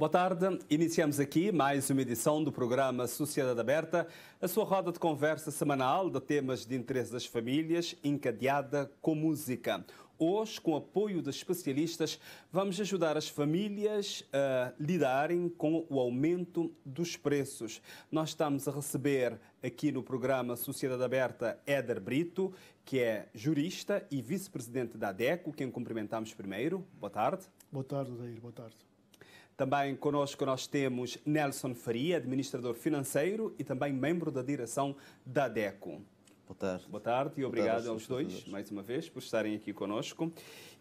Boa tarde, iniciamos aqui mais uma edição do programa Sociedade Aberta, a sua roda de conversa semanal de temas de interesse das famílias, encadeada com música. Hoje, com apoio de especialistas, vamos ajudar as famílias a lidarem com o aumento dos preços. Nós estamos a receber aqui no programa Sociedade Aberta Éder Brito, que é jurista e vice-presidente da ADECO, quem cumprimentamos primeiro. Boa tarde. Boa tarde, Dair. Boa tarde. Também connosco nós temos Nelson Faria, administrador financeiro e também membro da direção da ADECO. Boa tarde. Boa tarde e obrigado aos dois, mais uma vez, por estarem aqui connosco.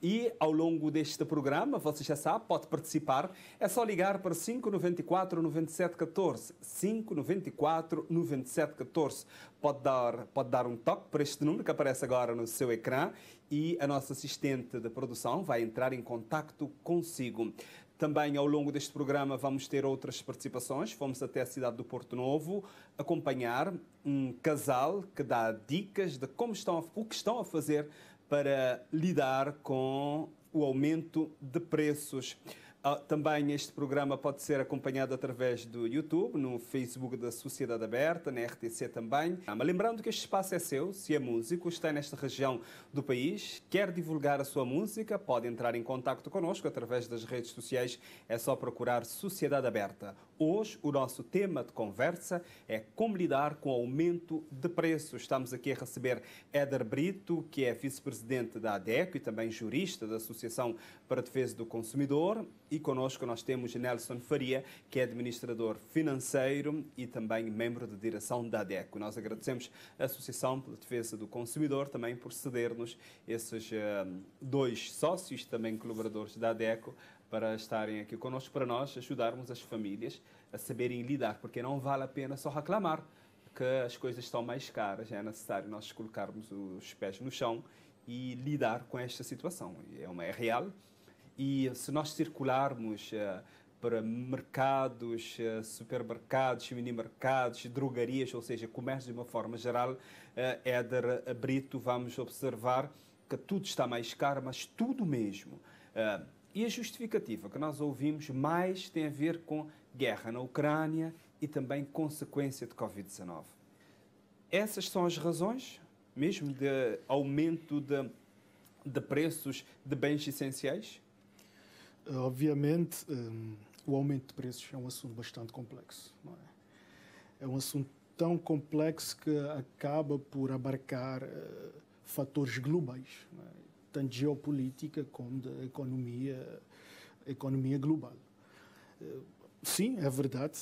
E ao longo deste programa, você já sabe, pode participar, é só ligar para 594 9714, 594 9714. Pode dar um toque para este número que aparece agora no seu ecrã e a nossa assistente de produção vai entrar em contacto consigo. Também, ao longo deste programa, vamos ter outras participações. Fomos até a cidade do Porto Novo acompanhar um casal que dá dicas de o que estão a fazer para lidar com o aumento de preços. Também este programa pode ser acompanhado através do YouTube, no Facebook da Sociedade Aberta, na RTC também. Mas lembrando que este espaço é seu, se é músico, está nesta região do país, quer divulgar a sua música, pode entrar em contacto connosco através das redes sociais, é só procurar Sociedade Aberta. Hoje, o nosso tema de conversa é como lidar com o aumento de preços. Estamos aqui a receber Éder Brito, que é vice-presidente da ADECO e também jurista da Associação para a Defesa do Consumidor. E connosco nós temos Nelson Faria, que é administrador financeiro e também membro de direção da ADECO. Nós agradecemos a Associação pela Defesa do Consumidor também por ceder-nos esses dois sócios, também colaboradores da ADECO, para estarem aqui connosco, para nós ajudarmos as famílias a saberem lidar, porque não vale a pena só reclamar que as coisas estão mais caras. É necessário nós colocarmos os pés no chão e lidar com esta situação. É real. E se nós circularmos para mercados, supermercados, minimercados, drogarias, ou seja, comércio de uma forma geral, Éder Brito, vamos observar que tudo está mais caro, mas tudo mesmo. E a justificativa que nós ouvimos mais tem a ver com guerra na Ucrânia e também consequência de Covid-19. Essas são as razões, mesmo de aumento de preços de bens essenciais? Obviamente, o aumento de preços é um assunto bastante complexo. Não é? É um assunto tão complexo que acaba por abarcar fatores globais, não é? Tanto geopolítica como de economia global. Sim, é verdade.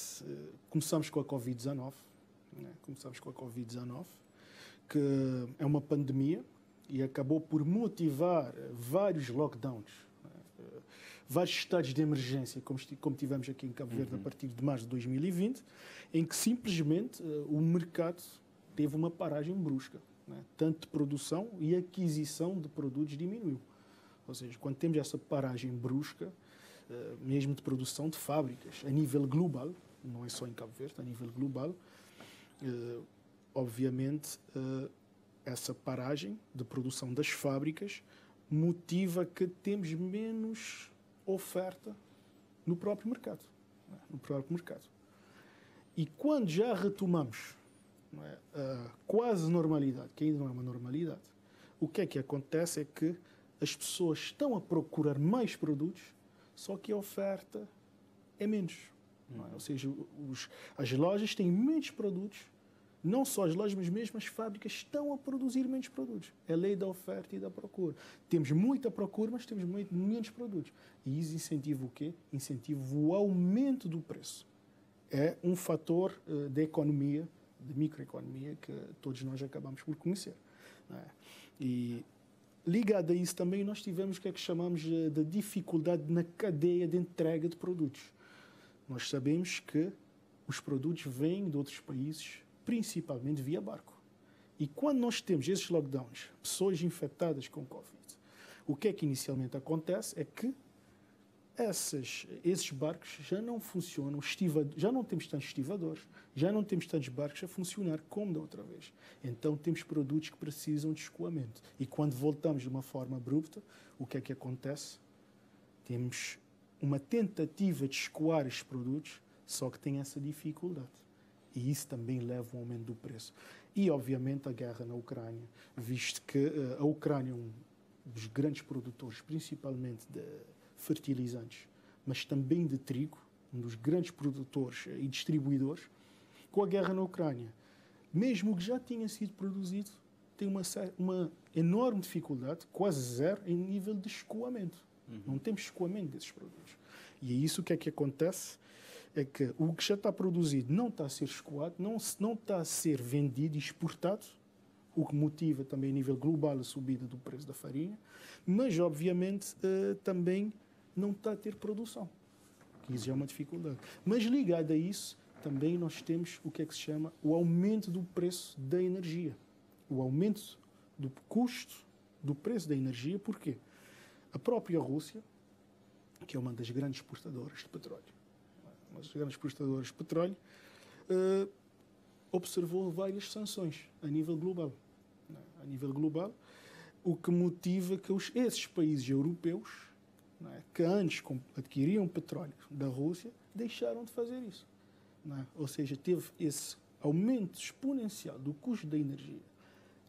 Começamos com a Covid-19, né? Que é uma pandemia e acabou por motivar vários lockdowns, né? Vários estados de emergência, como tivemos aqui em Cabo Verde a partir de março de 2020, em que simplesmente o mercado teve uma paragem brusca. Né? Tanto de produção e aquisição de produtos diminuiu. Ou seja, quando temos essa paragem brusca, mesmo de produção de fábricas, a nível global, não é só em Cabo Verde, a nível global, obviamente, essa paragem de produção das fábricas motiva que temos menos oferta no próprio mercado. Né? No próprio mercado. E quando já retomamos, não é, quase normalidade, que ainda não é uma normalidade, o que é que acontece é que as pessoas estão a procurar mais produtos, só que a oferta é menos. Não é? Ou seja, as lojas têm menos produtos, não só as lojas, mas mesmo as fábricas estão a produzir menos produtos. É a lei da oferta e da procura. Temos muita procura, mas temos menos produtos. E isso incentiva o quê? Incentiva o aumento do preço. É um fator da economia, de microeconomia, que todos nós acabamos por conhecer. Não é? E ligado a isso também nós tivemos o que é que chamamos de dificuldade na cadeia de entrega de produtos. Nós sabemos que os produtos vêm de outros países, principalmente via barco. E quando nós temos esses lockdowns, pessoas infectadas com Covid, o que é que inicialmente acontece é que esses barcos já não funcionam, já não temos tantos estivadores, já não temos tantos barcos a funcionar como da outra vez. Então temos produtos que precisam de escoamento. E quando voltamos de uma forma abrupta, o que é que acontece? Temos uma tentativa de escoar estes produtos, só que tem essa dificuldade. E isso também leva a um aumento do preço. E, obviamente, a guerra na Ucrânia, visto que a Ucrânia é um dos grandes produtores, principalmente de fertilizantes, mas também de trigo, um dos grandes produtores e distribuidores, com a guerra na Ucrânia, mesmo o que já tinha sido produzido, tem uma enorme dificuldade, quase zero, em nível de escoamento. Não temos escoamento desses produtos. E é isso que é que acontece, é que o que já está produzido não está a ser escoado, não está a ser vendido e exportado, o que motiva também a nível global a subida do preço da farinha, mas obviamente também não está a ter produção. Isso já é uma dificuldade. Mas ligado a isso, também nós temos o que é que se chama o aumento do preço da energia. O aumento do custo do preço da energia, porquê? A própria Rússia, que é uma das grandes exportadoras de petróleo, observou várias sanções a nível global. A nível global, o que motiva que esses países europeus, que antes adquiriam petróleo da Rússia, deixaram de fazer isso. Ou seja, teve esse aumento exponencial do custo da energia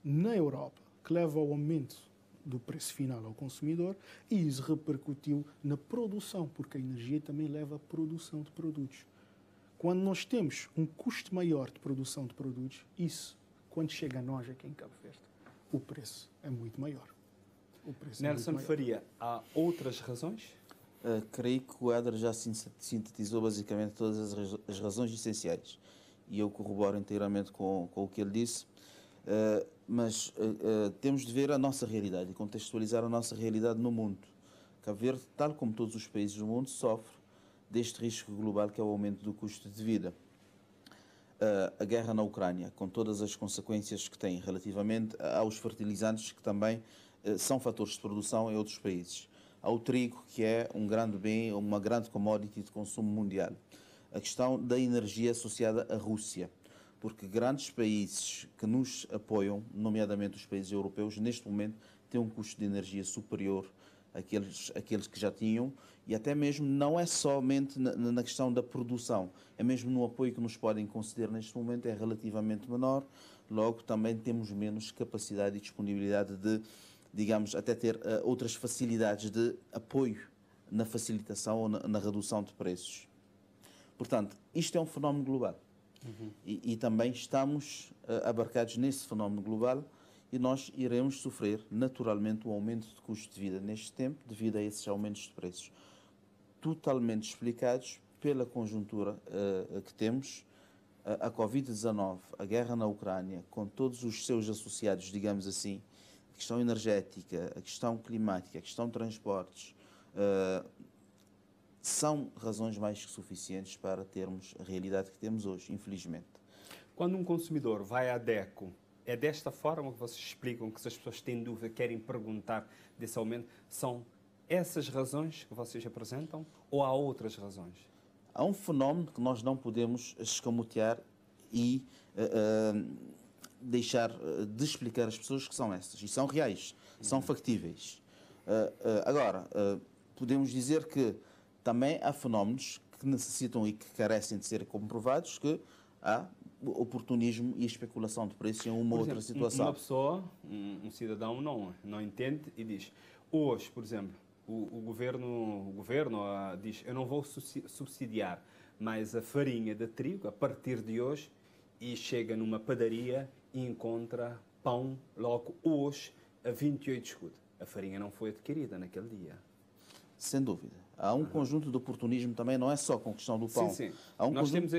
na Europa, que leva ao aumento do preço final ao consumidor, e isso repercutiu na produção, porque a energia também leva à produção de produtos. Quando nós temos um custo maior de produção de produtos, isso, quando chega a nós aqui em Cabo Verde, o preço é muito maior. Nelson Faria, há outras razões? Creio que o Éder já sintetizou basicamente todas as razões essenciais, e eu corroboro inteiramente com o que ele disse. Mas temos de ver a nossa realidade e contextualizar a nossa realidade no mundo. Cabo Verde, tal como todos os países do mundo, sofre deste risco global que é o aumento do custo de vida. A guerra na Ucrânia, com todas as consequências que tem relativamente aos fertilizantes, que também são fatores de produção em outros países. Ao trigo, que é um grande bem, uma grande commodity de consumo mundial. A questão da energia associada à Rússia, porque grandes países que nos apoiam, nomeadamente os países europeus, neste momento têm um custo de energia superior àqueles que já tinham, e até mesmo não é somente na questão da produção, é mesmo no apoio que nos podem conceder neste momento, é relativamente menor, logo também temos menos capacidade e disponibilidade de, digamos, até ter outras facilidades de apoio na facilitação ou na redução de preços. Portanto, isto é um fenómeno global. E também estamos abarcados nesse fenómeno global, e nós iremos sofrer naturalmente um aumento de custo de vida neste tempo devido a esses aumentos de preços, totalmente explicados pela conjuntura que temos, a Covid-19, a guerra na Ucrânia, com todos os seus associados, digamos assim, a questão energética, a questão climática, a questão de transportes, são razões mais que suficientes para termos a realidade que temos hoje, infelizmente. Quando um consumidor vai à DECO, é desta forma que vocês explicam que se as pessoas têm dúvida, querem perguntar desse aumento, são essas razões que vocês apresentam ou há outras razões? Há um fenómeno que nós não podemos escamotear e deixar de explicar às pessoas que são essas, e são reais, são factíveis. Agora, podemos dizer que também há fenómenos que necessitam e que carecem de ser comprovados, que há oportunismo e especulação de preço em uma outra situação. Uma pessoa, um cidadão não entende e diz, hoje, por exemplo, o governo diz, eu não vou subsidiar mais a farinha de trigo a partir de hoje, e chega numa padaria e encontra pão logo hoje a 28 escudos. A farinha não foi adquirida naquele dia. Sem dúvida. Há um conjunto de oportunismo também, não é só com a questão do pão. Sim. Há um Nós temos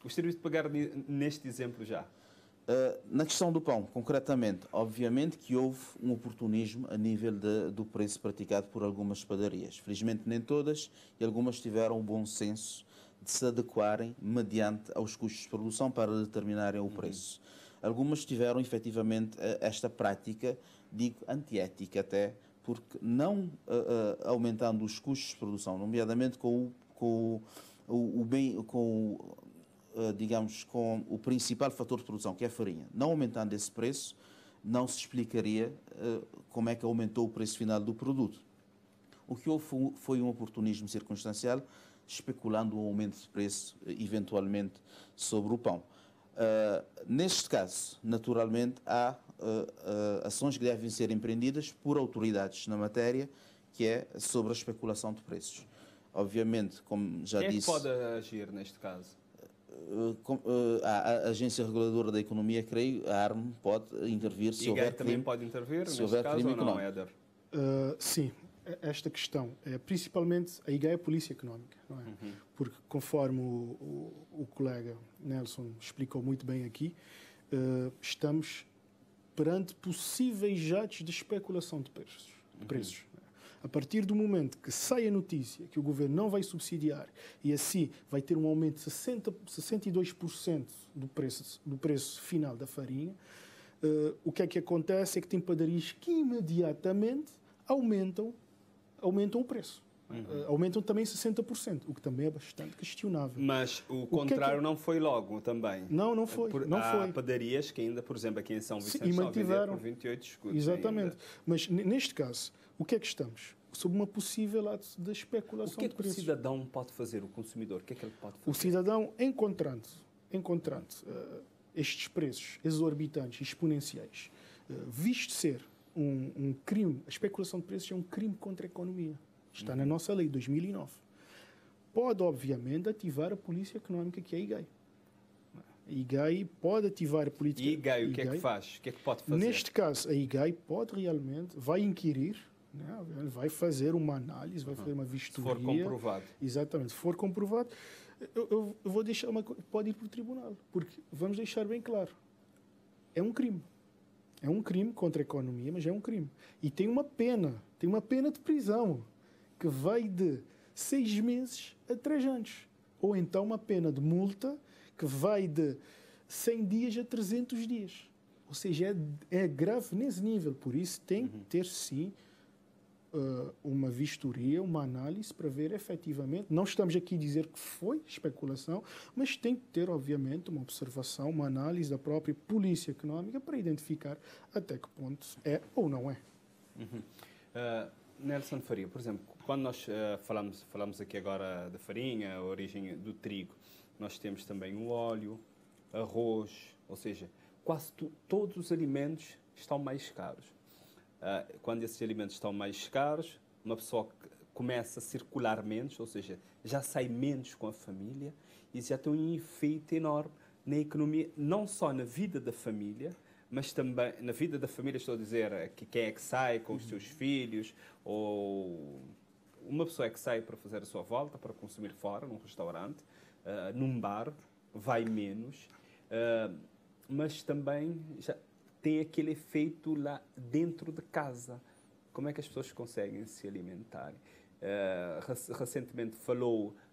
gostaria de pegar neste exemplo já. Na questão do pão, concretamente, obviamente que houve um oportunismo a nível do preço praticado por algumas padarias. Felizmente nem todas, e algumas tiveram o bom senso de se adequarem mediante aos custos de produção para determinarem o preço. Algumas tiveram efetivamente esta prática, digo antiética até, porque não aumentando os custos de produção, nomeadamente com o principal fator de produção, que é a farinha, não aumentando esse preço, não se explicaria como é que aumentou o preço final do produto. O que houve foi um oportunismo circunstancial, especulando um aumento de preço, eventualmente, sobre o pão. Neste caso, naturalmente, há ações que devem ser empreendidas por autoridades na matéria, que é sobre a especulação de preços. Obviamente, como já disse... Quem é que pode agir neste caso? A Agência Reguladora da Economia, creio, a ARM, pode intervir se houver crime. também pode intervir se neste caso crime ou não, económico. Éder? Sim, esta questão é principalmente a IGA é a polícia económica, não é? Porque conforme o colega Nelson explicou muito bem aqui, estamos perante possíveis atos de especulação de preços. A partir do momento que sai a notícia que o governo não vai subsidiar e assim vai ter um aumento de 62% do preço final da farinha, o que é que acontece é que tem padarias que imediatamente aumentam o preço. Aumentam também 60%, o que também é bastante questionável. Mas o contrário não foi logo também. Não foi. Há padarias que ainda, por exemplo, aqui em São Vicente, e mantiveram por 28 escudos. Exatamente. Ainda. Mas neste caso, o que é que estamos? Sob uma possível ato de especulação O que é de que o preços. cidadão pode fazer, o consumidor? O que é que ele pode fazer? O cidadão, encontrando estes preços exorbitantes e exponenciais, visto ser um crime, a especulação de preços é um crime contra a economia. Está na nossa lei de 2009. Pode, obviamente, ativar a polícia económica, que é a IGAI. A IGAI pode ativar a política... E IGAI, o que é que faz? O que é que pode fazer? Neste caso, a IGAI pode realmente, vai inquirir, né, vai fazer uma análise, vai fazer uma vistoria. Se for comprovado. Exatamente. Se for comprovado, eu vou deixar uma coisa, pode ir para o tribunal, porque vamos deixar bem claro, é um crime. É um crime contra a economia, mas é um crime. E tem uma pena de prisão, que vai de 6 meses a 3 anos. Ou então uma pena de multa, que vai de 100 dias a 300 dias. Ou seja, é grave nesse nível. Por isso tem que ter, sim, uma vistoria, uma análise para ver efetivamente. Não estamos aqui a dizer que foi especulação, mas tem que ter, obviamente, uma observação, uma análise da própria polícia económica para identificar até que ponto é ou não é. Nelson Faria, por exemplo, quando nós falamos aqui agora da farinha, a origem do trigo, nós temos também o óleo, arroz, ou seja, quase todos os alimentos estão mais caros. Quando esses alimentos estão mais caros, uma pessoa começa a circular menos, ou seja, já sai menos com a família e já tem um efeito enorme na economia, não só na vida da família, mas também na vida da família, estou a dizer, que quem é que sai com os seus filhos, ou uma pessoa é que sai para fazer a sua volta, para consumir fora, num restaurante, num bar, vai menos, mas também já tem aquele efeito lá dentro de casa. Como é que as pessoas conseguem se alimentar? Recentemente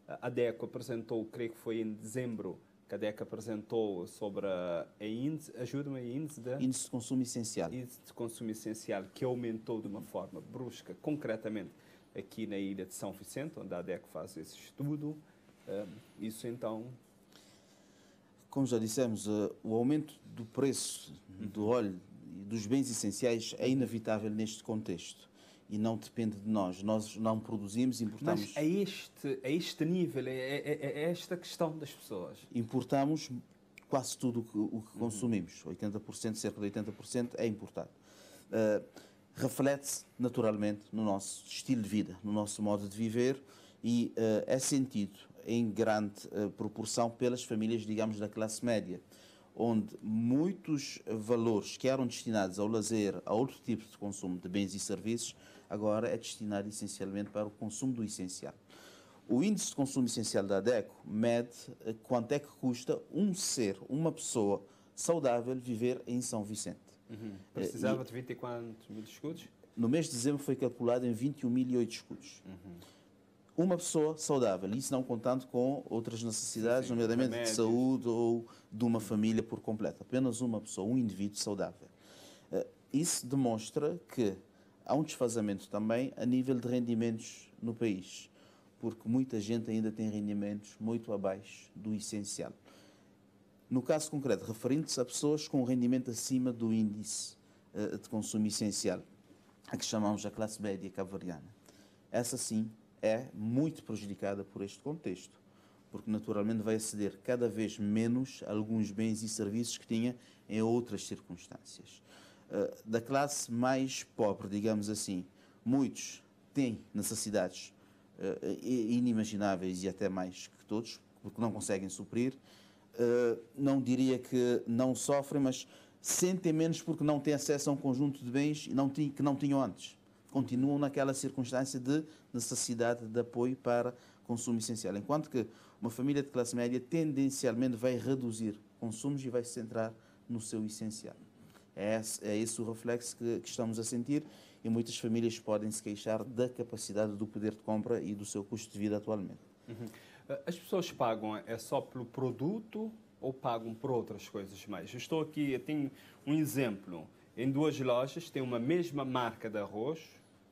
a DECO apresentou, creio que foi em dezembro, que a DECO apresentou sobre a índice, ajuda-me, índice de consumo essencial. Índice de consumo essencial, que aumentou de uma forma brusca, concretamente aqui na ilha de São Vicente, onde a DECO faz esse estudo. Isso então... Como já dissemos, o aumento do preço do óleo e dos bens essenciais é inevitável neste contexto e não depende de nós. Nós não produzimos, importamos... Mas a este nível, é esta questão das pessoas. Importamos quase tudo o que consumimos. 80%, cerca de 80% é importado. Reflete-se naturalmente no nosso estilo de vida, no nosso modo de viver e é sentido em grande proporção pelas famílias, digamos, da classe média, onde muitos valores que eram destinados ao lazer, a outro tipo de consumo de bens e serviços, agora é destinado essencialmente para o consumo do essencial. O índice de consumo essencial da ADECO mede quanto é que custa uma pessoa saudável viver em São Vicente. Precisava de 20 e quantos mil escudos? No mês de dezembro foi calculado em 21.008 escudos. Uma pessoa saudável, isso não contando com outras necessidades, nomeadamente de saúde ou de uma família por completo. Apenas uma pessoa, um indivíduo saudável. Isso demonstra que há um desfazamento também a nível de rendimentos no país, porque muita gente ainda tem rendimentos muito abaixo do essencial. No caso concreto, referindo-se a pessoas com um rendimento acima do índice de consumo essencial, a que chamamos a classe média cabo-verdiana. essa sim é muito prejudicada por este contexto, porque naturalmente vai aceder cada vez menos a alguns bens e serviços que tinha em outras circunstâncias. Da classe mais pobre, digamos assim, muitos têm necessidades inimagináveis e até mais que todos, porque não conseguem suprir. Não diria que não sofrem, mas sentem menos porque não têm acesso a um conjunto de bens que não tinham antes. Continuam naquela circunstância de necessidade de apoio para consumo essencial. Enquanto que uma família de classe média tendencialmente vai reduzir consumos e vai se centrar no seu essencial. É esse o reflexo que estamos a sentir, e muitas famílias podem se queixar da capacidade do poder de compra e do seu custo de vida atualmente. As pessoas pagam só pelo produto ou pagam por outras coisas mais? Eu tenho um exemplo. Em duas lojas tem uma mesma marca de arroz.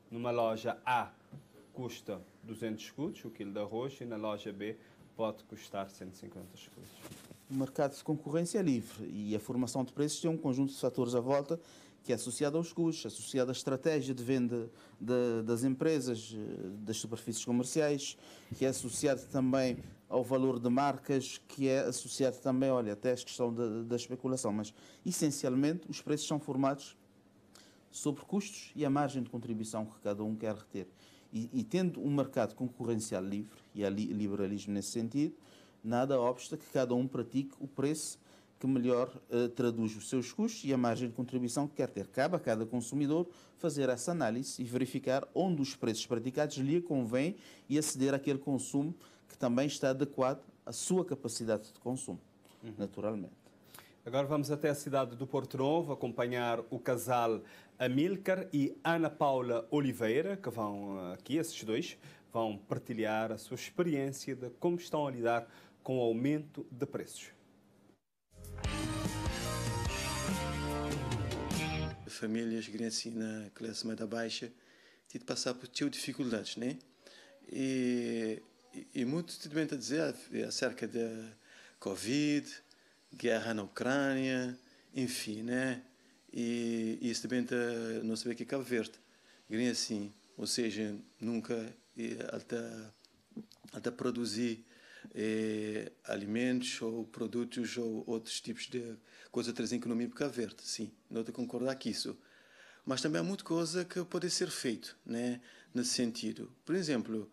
Numa loja A custa 200 escudos o quilo de arroz, e na loja B pode custar 150 escudos. O mercado de concorrência é livre e a formação de preços tem um conjunto de fatores à volta, que é associado aos custos, associado à estratégia de venda das empresas, das superfícies comerciais, que é associado também ao valor de marcas, que é associado também, até à questão da especulação. Mas, essencialmente, os preços são formados sobre custos e a margem de contribuição que cada um quer reter. E tendo um mercado concorrencial livre, e há liberalismo nesse sentido, nada obsta que cada um pratique o preço que melhor traduz os seus custos e a margem de contribuição que quer ter. Cabe a cada consumidor fazer essa análise e verificar onde os preços praticados lhe convém e aceder àquele consumo que também está adequado à sua capacidade de consumo, naturalmente. Agora vamos até a cidade do Porto Novo acompanhar o casal Amílcar e Ana Paula Oliveira, que vão aqui, esses dois, vão partilhar a sua experiência de como estão a lidar com o aumento de preços. Famílias que assim na classe mais baixa têm de passar por dificuldades, né? E muito também a dizer acerca da Covid, guerra na Ucrânia, enfim, né? E isso também não saber que é Cabo Verde, assim, ou seja, nunca até produzir alimentos ou produtos ou outros tipos de coisa que trazem economia para Cabo Verde, sim, não estou a concordar com isso. Mas também há muita coisa que pode ser feito, né, nesse sentido. Por exemplo,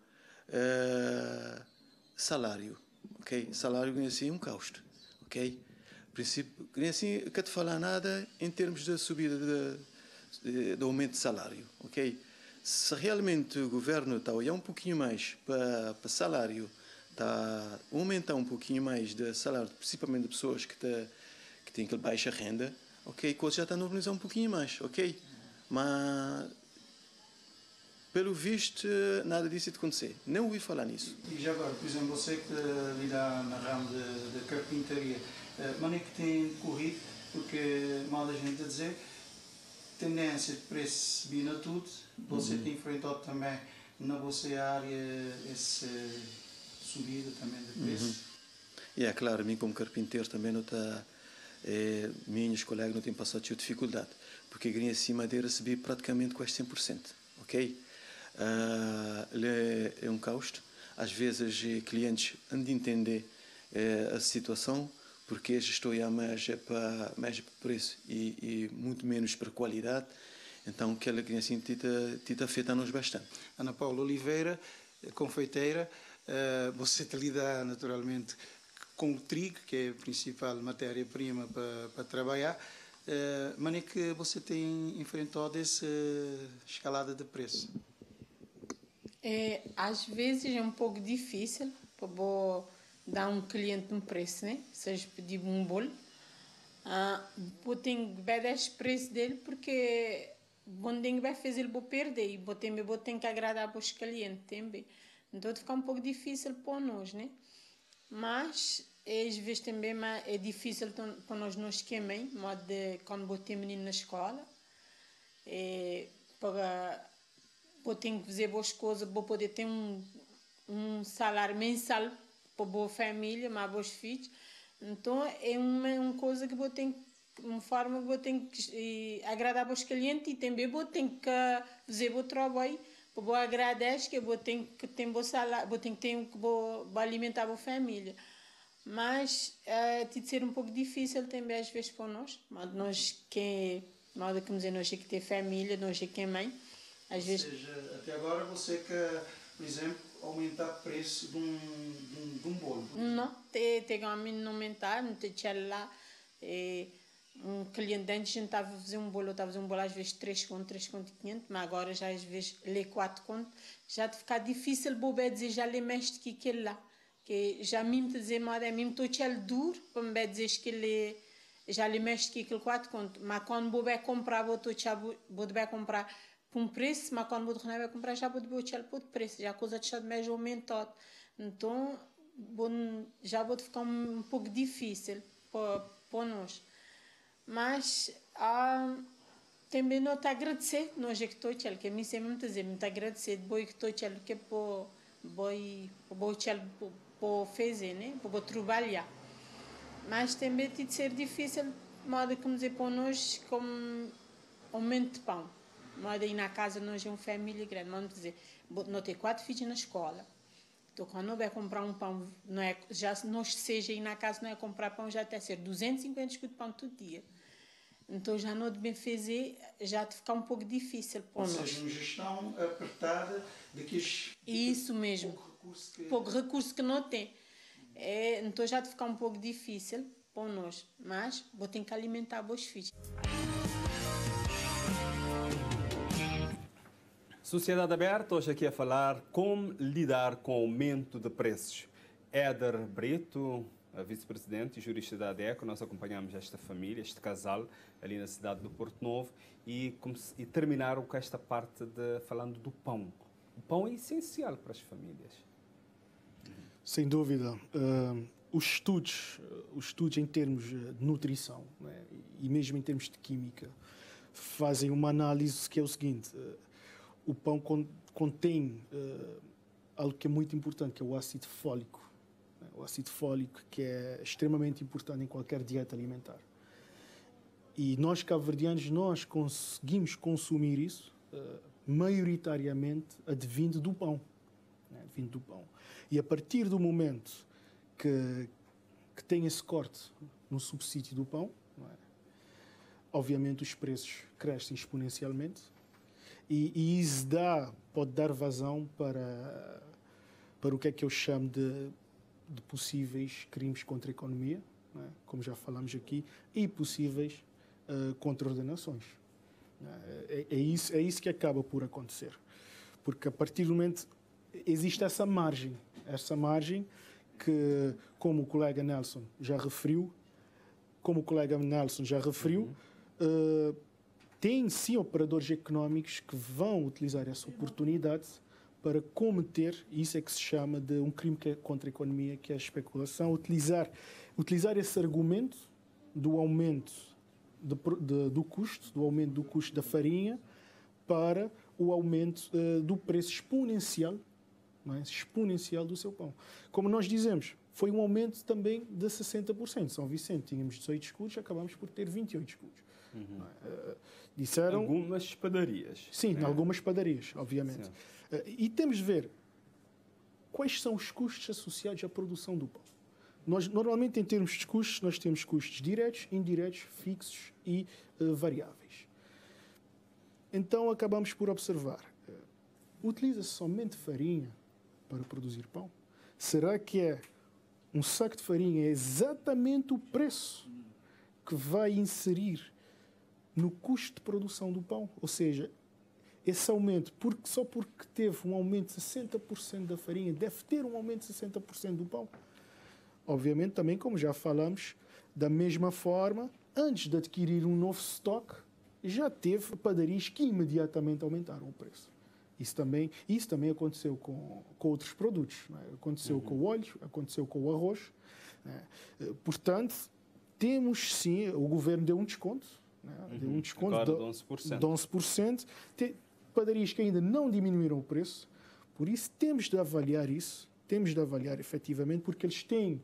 salário, ok? Salário é assim um custo, ok? Princípio, assim, não quero falar nada em termos de subida de aumento de salário, ok? Se realmente o governo está a olhar um pouquinho mais para salário, está a aumentar um pouquinho mais de salário, principalmente de pessoas que têm aquela baixa renda, ok? A coisa já está a normalizar um pouquinho mais, ok? Mas, pelo visto, nada disso de acontecer. Não ouvi falar nisso. E já agora, por exemplo, você que lida na ramo de carpintaria, mas é que tem corrido, porque mal a gente a dizer, tendência de preço subir na tudo, você tem enfrentado também na vossa área essa subida também de preço. E é claro, a mim como carpinteiro também não está, minhas colegas não têm passado dificuldade, porque a assim madeira subir praticamente quase 100%, ok? É um custo, às vezes clientes han de entender a situação, porque estou a mais para preço e muito menos para qualidade, então aquela que assim afeta-nos bastante. Ana Paula Oliveira, confeiteira, você te lida naturalmente com o trigo, que é a principal matéria-prima para trabalhar, mas é que você tem enfrentado essa escalada de preço? Às vezes é um pouco difícil para dar um cliente um preço, né? Seja pedir um bolo, eu tenho que ver esse preço dele, porque quando vai fazer ele vou perder e vou ter que agradar para os clientes também. Então fica um pouco difícil para nós, né? Mas às vezes também é difícil para nós não esquemer, quando vou ter menino na escola, para vou ter que fazer boas coisas, vou poder ter um salário mensal para boa família, mas bons filhos. Então é uma coisa que vou ter, uma forma que vou ter que agradar aos clientes, e também vou ter que fazer o trabalho eu agradeço que eu tenho que ter bom salário, eu tenho que ter que vou alimentar a família. Mas tem de ser um pouco difícil também às vezes para nós. Mas nós que nós que ter família, nós que é mãe, às vezes. Ou seja, até agora você quer, por exemplo, aumentar o preço de um bolo? Não, tem um menino aumentar, não tem lá. Um cliente antes a gente estava a fazer um bolo, às vezes 3 conto, 500, mas agora já às vezes lê 4 conto, já de ficar difícil bobe dizer já lhe mexe que aquele lá, que já mesmo te dizer mas é mesmo estou tchel duro para me dizer que ele já lhe mexe que aquele 4 conto, mas quando bobe comprar vou comprar por um preço, mas quando vou vai comprar já vou tchel por preço, já a coisa de mais aumentado, então já vou ficar um pouco difícil para nós. Mas também não te agradecer, nós é que estou tchel, que a mim sempre me dizer, me agradecer, boi que estou tchel, que para fazer, né, para trabalhar. Mas também tem de ser difícil, modo como dizer para nós, como aumento de pão. Modo aí na casa nós é uma família grande, vamos dizer, não tem 4 filhos na escola. Então, quando eu vai comprar um pão, não é, já nós seja aí na casa, não é comprar pão, já até ser 250 de pão todo dia. Então, já não devem fazer, já de ficar um pouco difícil para nós. Ou seja, uma gestão apertada daqueles... Isso mesmo. Pouco recurso que não tem. Então, já de ficar um pouco difícil para nós. Mas, vou ter que alimentar os filhos. Sociedade Aberta, hoje aqui a falar como lidar com o aumento de preços. Éder Brito, a vice-presidente e jurista da ADECO, nós acompanhamos esta família, este casal, ali na cidade do Porto Novo, e terminaram com esta parte falando do pão. O pão é essencial para as famílias. Sem dúvida. Os estudos em termos de nutrição, né, e mesmo em termos de química, fazem uma análise que é o seguinte: o pão contém algo que é muito importante, que é o ácido fólico. O ácido fólico, que é extremamente importante em qualquer dieta alimentar. E nós, cabo-verdianos, nós conseguimos consumir isso maioritariamente advindo do pão. Advindo do pão. E a partir do momento que tem esse corte no subsídio do pão, não é? Obviamente os preços crescem exponencialmente e isso pode dar vazão para o que é que eu chamo de possíveis crimes contra a economia, não é? Como já falamos aqui, e possíveis contraordenações. É isso que acaba por acontecer. Porque a partir do momento existe essa margem que, como o colega Nelson já referiu, tem sim operadores económicos que vão utilizar essa oportunidade para cometer, isso é que se chama de um crime contra a economia, que é a especulação, utilizar esse argumento do aumento do custo da farinha para o aumento do preço exponencial, não é? Exponencial do seu pão. Como nós dizemos, foi um aumento também de 60%. São Vicente, tínhamos 18 escudos, acabamos por ter 28 escudos. Disseram... Algumas padarias. Sim, em algumas padarias, obviamente. E temos de ver quais são os custos associados à produção do pão. Nós, normalmente, em termos de custos, nós temos custos diretos, indiretos, fixos e variáveis. Então, acabamos por observar. Utiliza-se somente farinha para produzir pão? Será que um saco de farinha é exatamente o preço que vai inserir no custo de produção do pão? Ou seja, esse aumento, só porque teve um aumento de 60% da farinha, deve ter um aumento de 60% do pão? Obviamente, também, como já falamos, da mesma forma, antes de adquirir um novo estoque, já teve padarias que imediatamente aumentaram o preço. Isso também aconteceu com outros produtos. Não é? Aconteceu com o óleo, aconteceu com o arroz. Não é? Portanto, temos sim, o governo deu um desconto. Deu um desconto agora de 11%. De 11%. Padarias que ainda não diminuíram o preço. Por isso, temos de avaliar isso. Temos de avaliar efetivamente, porque eles têm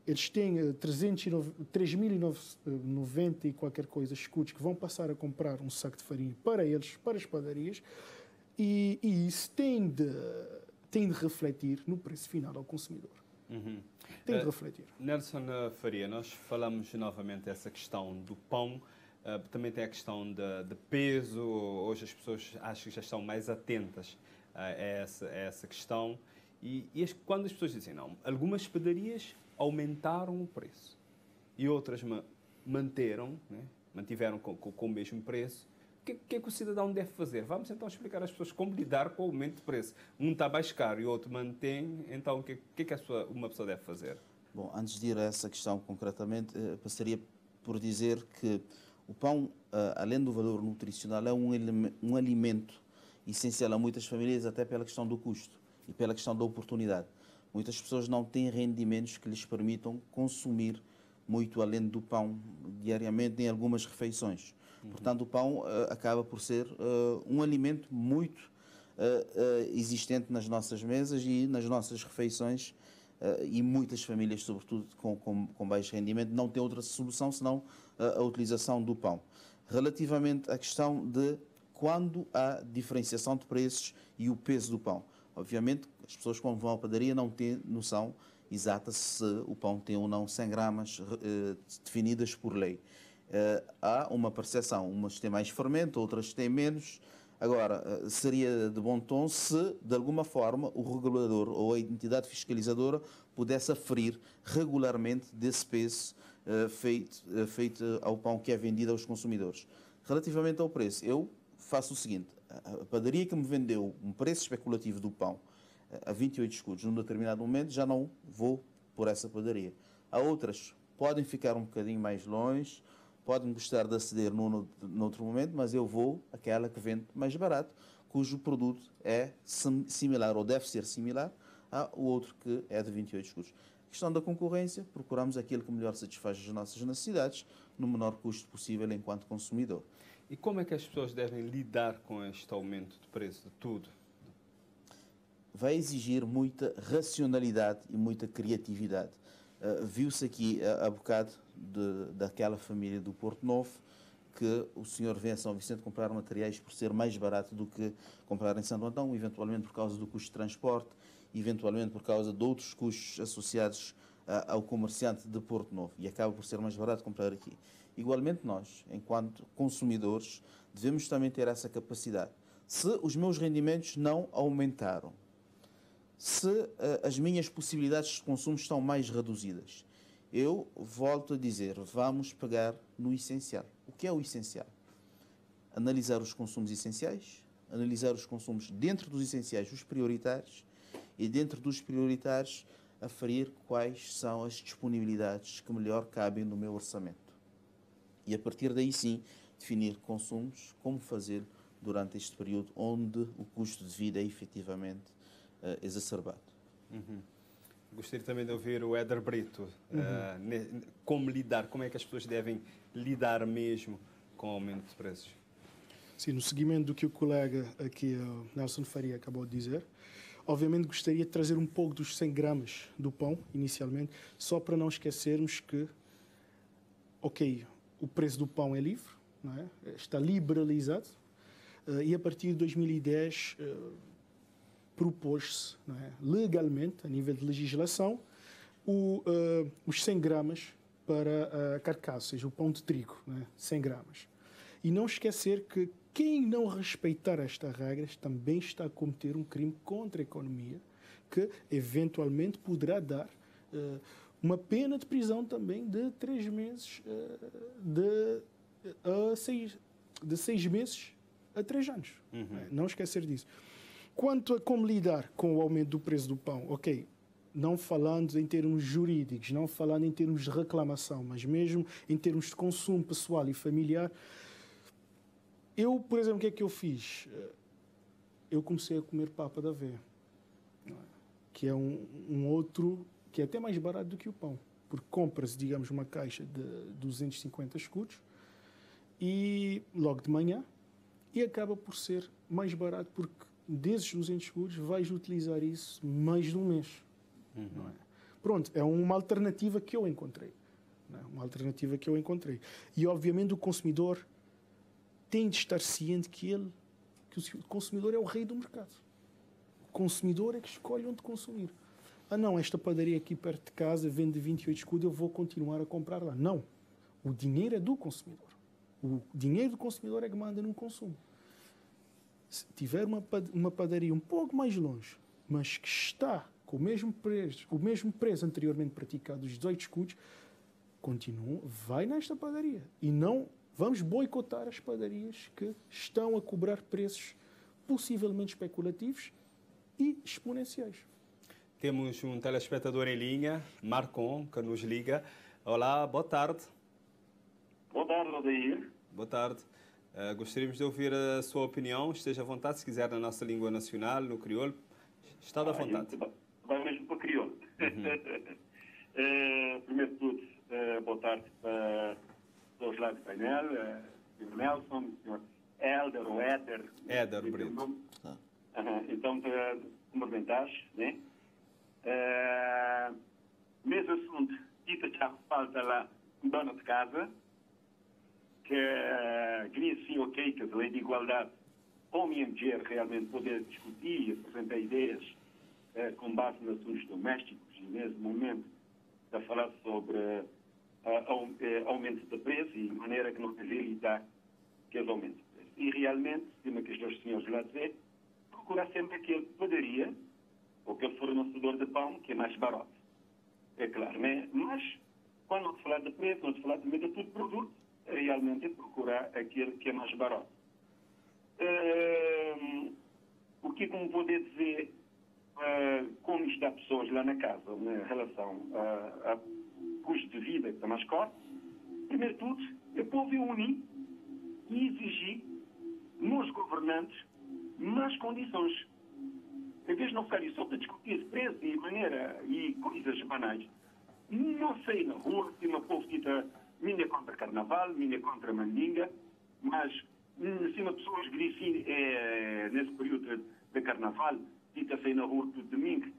3.090 e qualquer coisa escudos que vão passar a comprar um saco de farinha para eles, para as padarias, E isso tem de refletir no preço final ao consumidor. Tem de refletir. Nelson Faria, nós falamos novamente dessa questão do pão, também tem a questão de peso. Hoje as pessoas acho que já estão mais atentas a essa questão. E quando as pessoas dizem, não, algumas padarias aumentaram o preço e outras mantiveram com o mesmo preço, o que é que o cidadão deve fazer? Vamos então explicar às pessoas como lidar com o aumento de preço. Um está mais caro e o outro mantém, então o que é que uma pessoa deve fazer? Bom, antes de ir a essa questão concretamente, passaria por dizer que o pão, além do valor nutricional, é um alimento essencial a muitas famílias, até pela questão do custo e pela questão da oportunidade. Muitas pessoas não têm rendimentos que lhes permitam consumir muito além do pão diariamente em algumas refeições. Portanto, o pão acaba por ser um alimento muito existente nas nossas mesas e nas nossas refeições, e muitas famílias, sobretudo com baixo rendimento, não têm outra solução senão a utilização do pão. Relativamente à questão de quando há diferenciação de preços e o peso do pão. Obviamente, as pessoas quando vão à padaria não têm noção exata se o pão tem ou não 100 gramas definidas por lei. Há uma percepção, umas têm mais fermento, outras têm menos. Agora, seria de bom tom se, de alguma forma, o regulador ou a entidade fiscalizadora pudesse aferir regularmente desse peso feito ao pão que é vendido aos consumidores. Relativamente ao preço, eu faço o seguinte: a padaria que me vendeu um preço especulativo do pão a 28 escudos num determinado momento, já não vou por essa padaria. Há outras, podem ficar um bocadinho mais longe, podem gostar de aceder noutro momento, mas eu vou àquela que vende mais barato, cujo produto é similar ou deve ser similar ao outro que é de 28 escudos. A questão da concorrência, procuramos aquilo que melhor satisfaz as nossas necessidades no menor custo possível enquanto consumidor. E como é que as pessoas devem lidar com este aumento de preço de tudo? Vai exigir muita racionalidade e muita criatividade. Viu-se aqui há bocado daquela família do Porto Novo que o senhor vem a São Vicente comprar materiais por ser mais barato do que comprar em Santo Antão, eventualmente por causa do custo de transporte, eventualmente por causa de outros custos associados ao comerciante de Porto Novo, e acaba por ser mais barato comprar aqui. Igualmente nós, enquanto consumidores, devemos também ter essa capacidade. Se os meus rendimentos não aumentaram, se as minhas possibilidades de consumo estão mais reduzidas, eu volto a dizer, vamos pegar no essencial. O que é o essencial? Analisar os consumos essenciais, analisar os consumos dentro dos essenciais, os prioritários, e dentro dos prioritários, aferir quais são as disponibilidades que melhor cabem no meu orçamento. E a partir daí sim, definir consumos, como fazer durante este período onde o custo de vida é efetivamente exacerbado. Gostaria também de ouvir o Éder Brito. Como é que as pessoas devem lidar mesmo com o aumento de preços? Sim, no seguimento do que o colega aqui, Nelson Faria, acabou de dizer, obviamente gostaria de trazer um pouco dos 100 gramas do pão, inicialmente, só para não esquecermos que, ok, o preço do pão é livre, não é? Está liberalizado, e a partir de 2010 propôs-se, não é, legalmente, a nível de legislação, os 100 gramas para a carcaça, ou seja, o pão de trigo, não é? 100 gramas. E não esquecer que quem não respeitar estas regras também está a cometer um crime contra a economia, que eventualmente poderá dar uma pena de prisão também de 3 meses, de 6 meses a 3 anos. Não esquecer disso. Quanto a como lidar com o aumento do preço do pão, ok, não falando em termos jurídicos, não falando em termos de reclamação, mas mesmo em termos de consumo pessoal e familiar, eu, por exemplo, o que é que eu fiz? Eu comecei a comer papa da aveia, que é um outro, que é até mais barato do que o pão, porque compra-se, digamos, uma caixa de 250 escudos e logo de manhã, e acaba por ser mais barato, porque desses 200 escudos vais utilizar isso mais de um mês. Não é? Pronto, é uma alternativa que eu encontrei. Não é? Uma alternativa que eu encontrei. E, obviamente, o consumidor tem de estar ciente que ele que o consumidor é o rei do mercado. O consumidor é que escolhe onde consumir. Ah, não, esta padaria aqui perto de casa vende 28 escudos, eu vou continuar a comprar lá. Não. O dinheiro é do consumidor. O dinheiro do consumidor é que manda no consumo. Se tiver uma padaria um pouco mais longe, mas que está com o mesmo preço anteriormente praticado dos 18 escudos, vai nesta padaria. E não vamos boicotar as padarias que estão a cobrar preços possivelmente especulativos e exponenciais. Temos um telespectador em linha, Marcon, que nos liga. Olá, boa tarde. Boa tarde, Odair. Boa tarde. Gostaríamos de ouvir a sua opinião. Esteja à vontade, se quiser, na nossa língua nacional, no crioulo. Está à vontade. Vai mesmo para crioulo. Primeiro de tudo, boa tarde para os lados do painel, Sr. Nelson, o Sr. Éder ou Éder. Éder Brito. Então, cumprimentar, né? Mesmo assunto, dita já falta lá, dona de casa, que queria sim, ok, que a lei de igualdade, homem e mulher realmente poder discutir e apresentar ideias com base nos assuntos domésticos e nesse momento a falar sobre aumento de preço e maneira que não deve evitar que eles aumentem de preço. E realmente, como que os senhores lá dizer, procurar sempre aquele padaria ou aquele fornecedor de pão que é mais barato. É claro, né? Mas quando não se falar de preço, não se falar também de todo produto, realmente é procurar aquele que é mais barato. O que como poder dizer como está pessoas lá na casa em relação a custo de vida que está mais caro? Primeiro de tudo, o povo é unir e exigir nos governantes mais condições. Em vez de não ficarem só para discutir preço e maneira e coisas banais, não sei na rua, se uma povo dita minha contra carnaval, minha contra mandinga, mas se uma pessoa dizem nesse período de carnaval, dita-se na rua do domingo,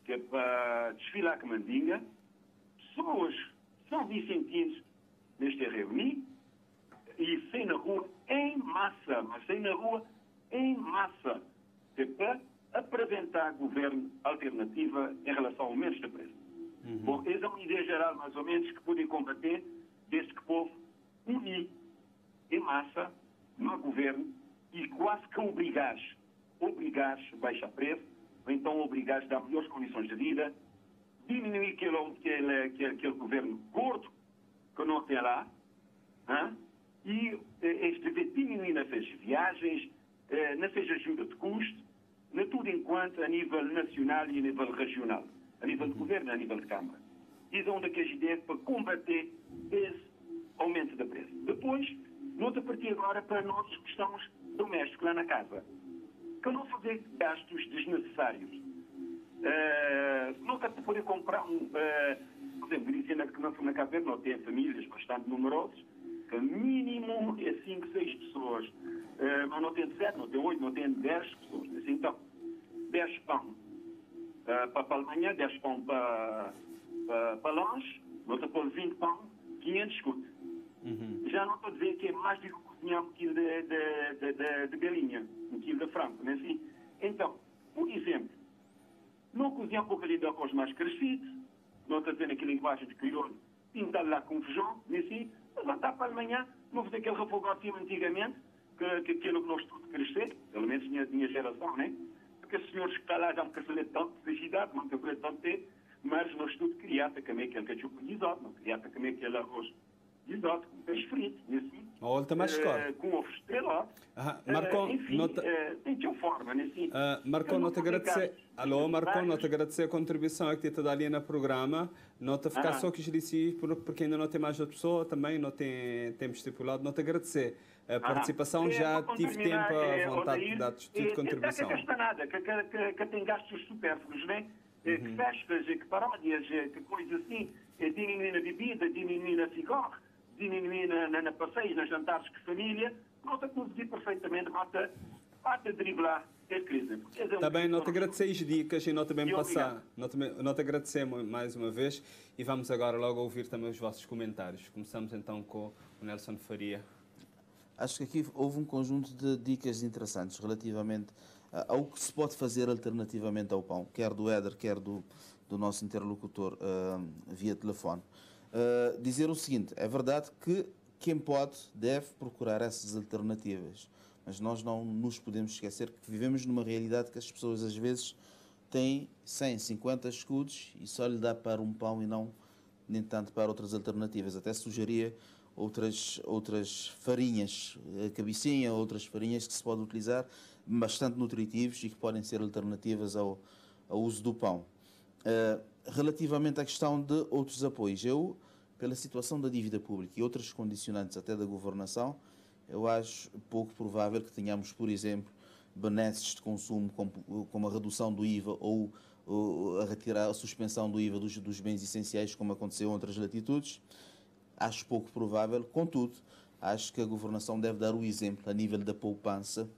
que é para desfilar com mandinga, pessoas são vicentinos neste reunir e saem na rua em massa, mas saem na rua em massa, que é para apresentar governo alternativa em relação ao aumento de preço. Bom, essa é uma ideia geral, mais ou menos, que podem combater desde que o povo unir em massa no governo e quase que obrigares a baixar preço, ou então obrigares a dar melhores condições de vida, diminuir aquele governo gordo que não tem lá, e diminuir nas viagens, nas ajuda de custo, na tudo enquanto a nível nacional e a nível regional, a nível de governo e a nível de Câmara. Isso é uma daquelas ideias para combater esse aumento de preço. Depois, noutra partir agora para nós que estamos domésticos lá na casa, que não fazer gastos desnecessários. Nunca te poder comprar por exemplo, dizendo que na Cabo Verde não tem famílias bastante numerosas, que mínimo é 5, 6 pessoas, mas não tem 7, não tem 8, não tem 10 pessoas. Assim, então, 10 pão para a manhã, 10 pão para lanche, não te pôr 20 pão, 500 escudos. Já não estou a dizer que é mais do que cozinhar um quilo de galinha, um quilo de frango, não é assim? Então, por exemplo, não cozinhar um bocadinho de arroz mais crescido, não estou a dizer naquela linguagem de crioulo, pintar lá com feijão, não é assim? Levantar para amanhã, não fazer aquele refogócio antigamente, que aquilo que nós tudo crescer, pelo menos minha geração, né? Porque os senhores que estão lá já me querem tanto de idade, não querem tanto ter, mas nós tudo criasse também aquele cachupo de isoto, não criasse também aquele arroz de isoto, com peixe frito, e assim. Olha, está mais caro. Com ovo estrelado. Marcon, enfim, tem de uma forma, né? Assim, Marcon, não te agradecer. Alô, Marcon, não te agradecer a contribuição que te dá ali no programa. Não te ficar só que disse, porque ainda não tem mais outra pessoa, também não tem tempo estipulado. Não te agradecer. A participação já tive tempo à vontade de dar de contribuição. Não gasta nada, que tem gastos supérfluos, né? Que festas, que paródias, que coisas assim, diminuir na bebida, diminuir na cigarro, diminuir na passeio, nas jantares com família, não te conseguir perfeitamente para driblar a crise. Também não te agradecer as dicas e não também passar. Não te agradecer mais uma vez e vamos agora logo ouvir também os vossos comentários. Começamos então com o Nelson Faria. Acho que aqui houve um conjunto de dicas interessantes relativamente ao que se pode fazer alternativamente ao pão, quer do Éder, quer do nosso interlocutor via telefone. Dizer o seguinte, é verdade que quem pode deve procurar essas alternativas, mas nós não nos podemos esquecer que vivemos numa realidade que as pessoas às vezes têm 100, 50 escudos e só lhe dá para um pão e não nem tanto para outras alternativas. Até sugeria outras farinhas, a cabicinha, outras farinhas que se pode utilizar, bastante nutritivos e que podem ser alternativas ao uso do pão. Relativamente à questão de outros apoios, pela situação da dívida pública e outras condicionantes até da governação, eu acho pouco provável que tenhamos, por exemplo, benesses de consumo como a redução do IVA ou a suspensão do IVA dos bens essenciais, como aconteceu em outras latitudes. Acho pouco provável, contudo, acho que a governação deve dar o exemplo a nível da poupança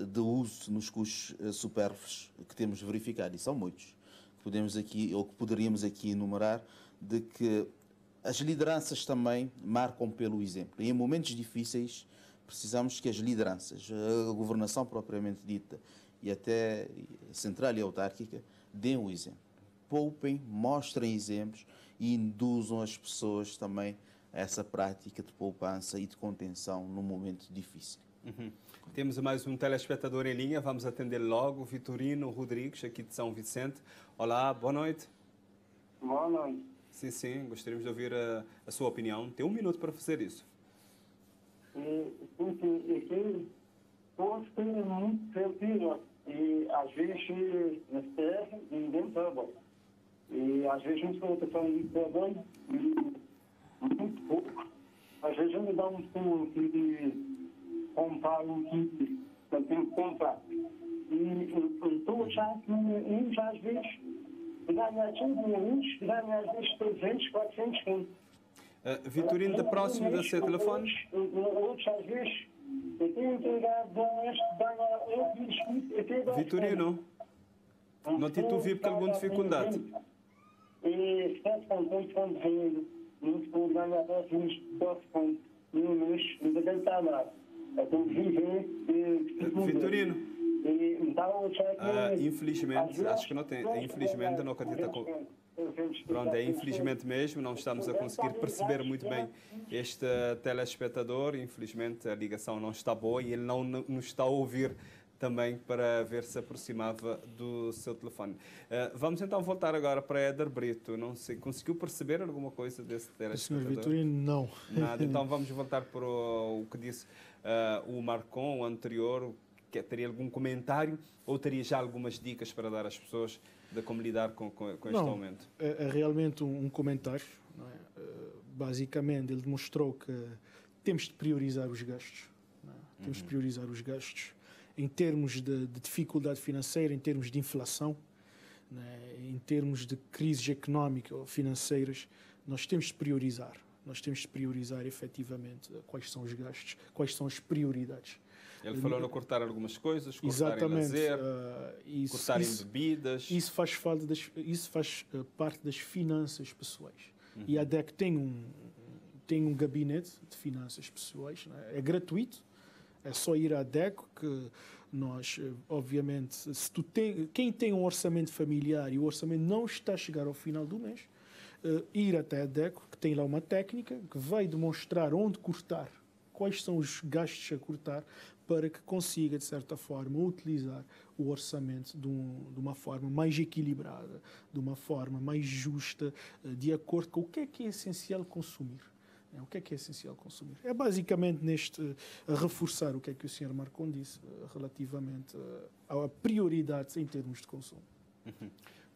de uso nos custos supérfluos que temos verificado, e são muitos, que poderíamos aqui enumerar, de que as lideranças também marcam pelo exemplo. E em momentos difíceis precisamos que as lideranças, a governação propriamente dita e até central e autárquica, deem o exemplo. Poupem, mostrem exemplos e induzam as pessoas também a essa prática de poupança e de contenção num momento difícil. Uhum. Temos mais um telespectador em linha, vamos atender logo, Vitorino Rodrigues, aqui de São Vicente. Olá, boa noite. Boa noite. Sim, gostaríamos de ouvir a sua opinião. Tem 1 minuto para fazer isso. Todos têm muito sentido e às vezes nas terras ninguém trabalha. E às vezes não sou pessoa de trabalho muito pouco. Às vezes não dá um tempo de comprar o que eu tenho que comprar. E estou já que uns às vezes ganha tudo, uns ganha às vezes 300, 400 contos. Vitorino, da próxima do seu telefone. Outros às vezes eu tenho que ganhar Vitorino, não te ouvi por alguma dificuldade. E estou contente quando venho, não estou ganhando uns 12 pontos no mês, não tem que nada. Eu tenho que viver. Vitorino. Então, infelizmente, acho que não tem. Infelizmente, não acredito. Pronto, é infelizmente mesmo, não estamos a conseguir perceber muito bem este telespectador. Infelizmente, a ligação não está boa e ele não nos está a ouvir também para ver se aproximava do seu telefone. Vamos então voltar agora para Éder Brito. Não sei, conseguiu perceber alguma coisa desse telespectador? Senhor Vitorino, não. Nada. Então vamos voltar para o que disse o Marcon, o anterior. Teria algum comentário ou teria já algumas dicas para dar às pessoas de como lidar com este aumento? É realmente um comentário. Não é? Basicamente, ele demonstrou que temos de priorizar os gastos. Não é? Temos de priorizar os gastos em termos de dificuldade financeira, em termos de inflação, não é? Em termos de crises económicas ou financeiras. Nós temos de priorizar. Nós temos de priorizar efetivamente quais são os gastos, quais são as prioridades. Ele falou no cortar algumas coisas, cortar em lazer, cortar em bebidas. Isso faz parte das finanças pessoais. E a DEC tem um gabinete de finanças pessoais, né? É gratuito, é só ir à DEC que nós, obviamente, quem tem um orçamento familiar e o orçamento não está a chegar ao final do mês, ir até a DEC, que tem lá uma técnica que vai demonstrar onde cortar, quais são os gastos a cortar, para que consiga, de certa forma, utilizar o orçamento de uma forma mais equilibrada, de uma forma mais justa, de acordo com o que é essencial consumir. O que é essencial consumir? É basicamente a reforçar o que é que o Sr. Marcon disse relativamente a prioridades em termos de consumo.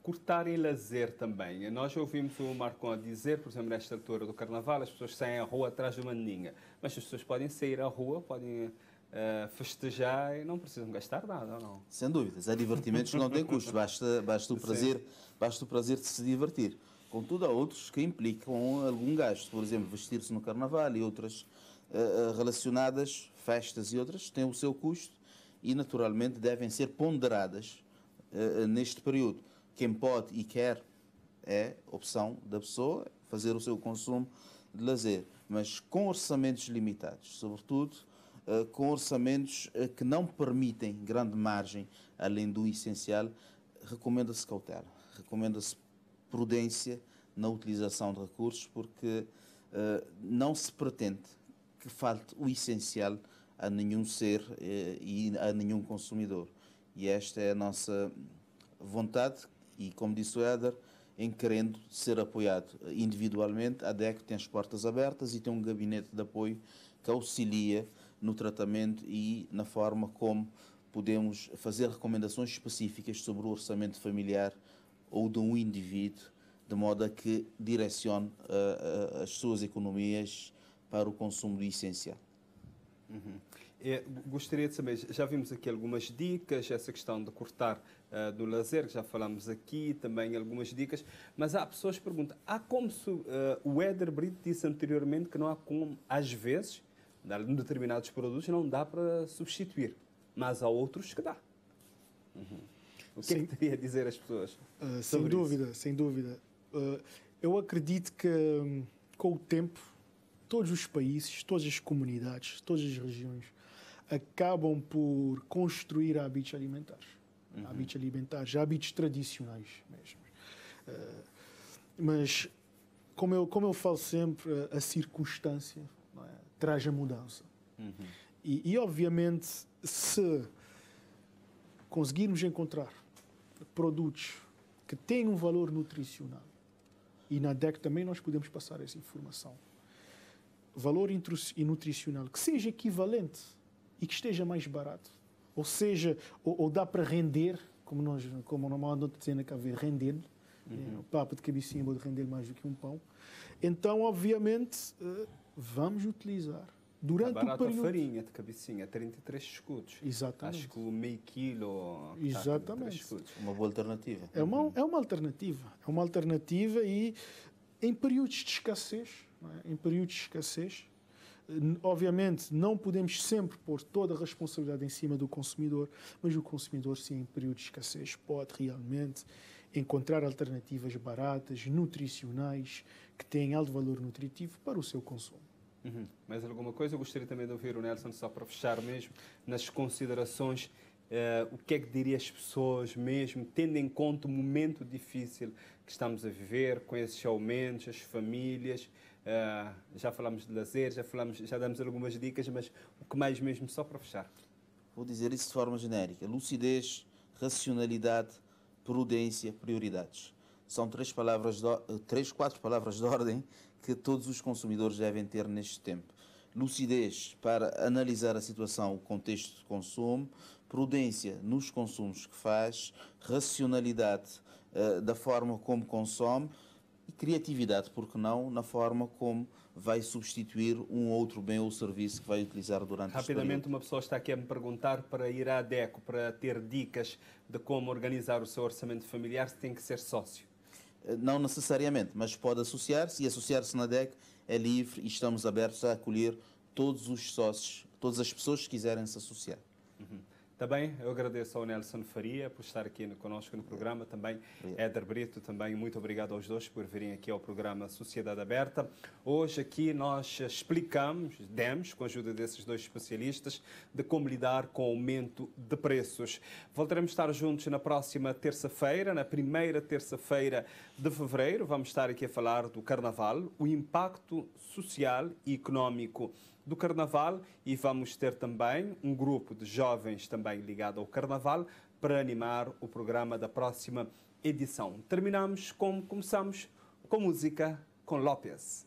Cortar em lazer também. Nós ouvimos o Marcon a dizer, por exemplo, nesta altura do Carnaval, as pessoas saem à rua atrás de uma ninha. Mas as pessoas podem sair à rua, podem festejar e não precisam gastar nada, ou não? Sem dúvidas. Há divertimentos que não têm custo. Basta o prazer de se divertir. Contudo, há outros que implicam algum gasto. Por exemplo, vestir-se no Carnaval e outras relacionadas, festas e outras, têm o seu custo e, naturalmente, devem ser ponderadas neste período. Quem pode e quer é opção da pessoa fazer o seu consumo de lazer, mas com orçamentos limitados, sobretudo com orçamentos que não permitem grande margem além do essencial, recomenda-se cautela, recomenda-se prudência na utilização de recursos, porque não se pretende que falte o essencial a nenhum ser e a nenhum consumidor. E esta é a nossa vontade e, como disse o Éder, em querendo ser apoiado individualmente, a DECO tem as portas abertas e tem um gabinete de apoio que auxilia no tratamento e na forma como podemos fazer recomendações específicas sobre o orçamento familiar ou de um indivíduo, de modo a que direcione as suas economias para o consumo do essencial. Gostaria de saber, já vimos aqui algumas dicas, essa questão de cortar do lazer, que já falamos aqui, também algumas dicas, mas há pessoas que perguntam, há como o Éder Brito disse anteriormente que não há como, às vezes, em determinados produtos não dá para substituir, mas há outros que dá. O que é que teria a dizer às pessoas? Sem dúvida, sem dúvida. Eu acredito que com o tempo todos os países, todas as comunidades, todas as regiões acabam por construir hábitos alimentares. Hábitos alimentares, hábitos tradicionais mesmo. Mas, como eu falo sempre, a circunstância, não é, traz a mudança. E, obviamente, se conseguirmos encontrar produtos que têm um valor nutricional, e na DEC também nós podemos passar essa informação, valor nutricional que seja equivalente e que esteja mais barato, ou seja, ou dá para render, como normalmente dizendo que haver render, o papo de cabecinha pode render mais do que um pão. Então, obviamente, vamos utilizar durante o período. A farinha de cabecinha, 33 escudos. Exatamente. Acho que o meio quilo. Exatamente. Uma boa alternativa. É uma alternativa. É uma alternativa e em períodos de escassez, não é? Em períodos de escassez, obviamente não podemos sempre pôr toda a responsabilidade em cima do consumidor, mas o consumidor, sim, em períodos de escassez, pode realmente encontrar alternativas baratas, nutricionais, que têm alto valor nutritivo para o seu consumo. Mais alguma coisa? Eu gostaria também de ouvir o Nelson, só para fechar mesmo, nas considerações, o que é que diria às pessoas mesmo, tendo em conta o momento difícil que estamos a viver, com esses aumentos, as famílias, já falamos de lazer, já damos algumas dicas, mas o que mais mesmo, só para fechar? Vou dizer isso de forma genérica. Lucidez, racionalidade, prudência, prioridades. São quatro palavras de ordem que todos os consumidores devem ter neste tempo. Lucidez para analisar a situação, o contexto de consumo, prudência nos consumos que faz, racionalidade da forma como consome e criatividade, porque não, na forma como vai substituir um outro bem ou serviço que vai utilizar durante Rapidamente, uma pessoa está aqui a me perguntar, para ir à DECO, para ter dicas de como organizar o seu orçamento familiar, se tem que ser sócio. Não necessariamente, mas pode associar-se, e associar-se na DEC é livre e estamos abertos a acolher todos os sócios, todas as pessoas que quiserem se associar. Também eu agradeço ao Nelson Faria por estar aqui conosco no programa, também Éder Brito, também muito obrigado aos dois por virem aqui ao programa Sociedade Aberta. Hoje aqui nós demos, com a ajuda desses dois especialistas, de como lidar com o aumento de preços. Voltaremos a estar juntos na próxima terça-feira, na primeira terça-feira de fevereiro. Vamos estar aqui a falar do Carnaval, o impacto social e económico do Carnaval, e vamos ter também um grupo de jovens também ligado ao Carnaval para animar o programa da próxima edição. Terminamos como começamos, com música com López.